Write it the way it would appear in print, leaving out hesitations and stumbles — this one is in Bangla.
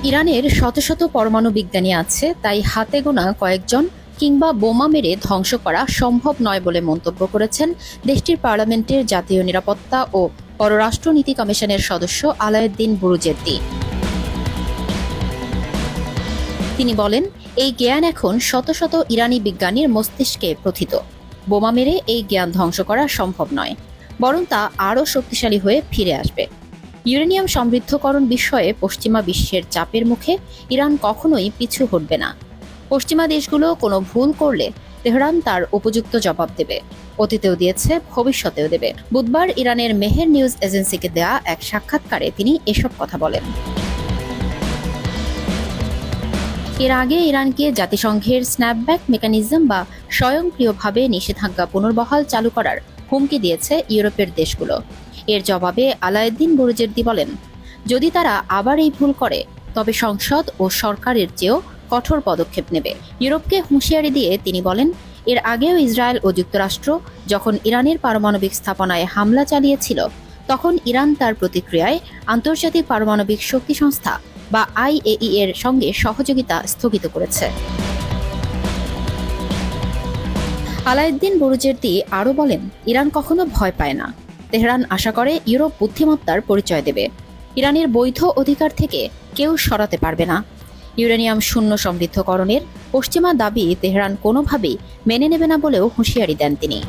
ইরানের শত শত পরমাণু বিজ্ঞানী আছে, তাই হাতে গোনা কয়েকজন কিংবা বোমা মেরে ধ্বংস করা সম্ভব নয় বলে মন্তব্য করেছেন দেশটির পার্লামেন্টের জাতীয় নিরাপত্তা ও পররাষ্ট্রনীতি কমিশনের সদস্য আলাউদ্দিন বুরুজের্দি। তিনি বলেন, এই জ্ঞান এখন শত শত ইরানি বিজ্ঞানীর মস্তিষ্কে প্রথিত। বোমা মেরে এই জ্ঞান ধ্বংস করা সম্ভব নয়, বরং তা আরও শক্তিশালী হয়ে ফিরে আসবে। ইউরেনিয়াম সমৃদ্ধকরণ বিষয়ে পশ্চিমা বিশ্বের চাপের মুখে ইরান কখনোই পিছু হটবে না। পশ্চিমা দেশগুলো কোনো ভুল করলে তেহরান তার উপযুক্ত জবাব দেবে। অতীতেও দিয়েছে, ভবিষ্যতেও দেবে। বুধবার ইরানের মেহের নিউজ এজেন্সিকে দেয়া এক সাক্ষাৎকারে তিনি এসব কথা বলেন। এর আগে ইরানকে জাতিসংঘের স্ন্যাপব্যাক মেকানিজম বা স্বয়ংক্রিয়ভাবে নিষেধাজ্ঞা পুনর্বহাল চালু করার হুমকি দিয়েছে ইউরোপের দেশগুলো। এর জবাবে আলাউদ্দিন বুরুজের্দি বলেন, যদি তারা আবার এই ভুল করে তবে সংসদ ও সরকারের চেয়েও কঠোর পদক্ষেপ নেবে। ইউরোপকে হুঁশিয়ারি দিয়ে তিনি বলেন, এর আগেও ইসরায়েল ও যুক্তরাষ্ট্র যখন ইরানের পারমাণবিক স্থাপনায় হামলা চালিয়েছিল, তখন ইরান তার প্রতিক্রিয়ায় আন্তর্জাতিক পারমাণবিক শক্তি সংস্থা বা IAEA এর সঙ্গে সহযোগিতা স্থগিত করেছে। আলাউদ্দিন বুরুজের্দি আরও বলেন, ইরান কখনো ভয় পায় না। তেহরান আশা করে ইউরোপ বুদ্ধিমত্তার পরিচয় দেবে। ইরানের বৈধ অধিকার থেকে কেউ সরাতে পারবে না। ইউরেনিয়াম শূন্য সমৃদ্ধকরণের পশ্চিমা দাবি তেহরান কোনোভাবেই মেনে নেবে না বলেও হুঁশিয়ারি দেন তিনি।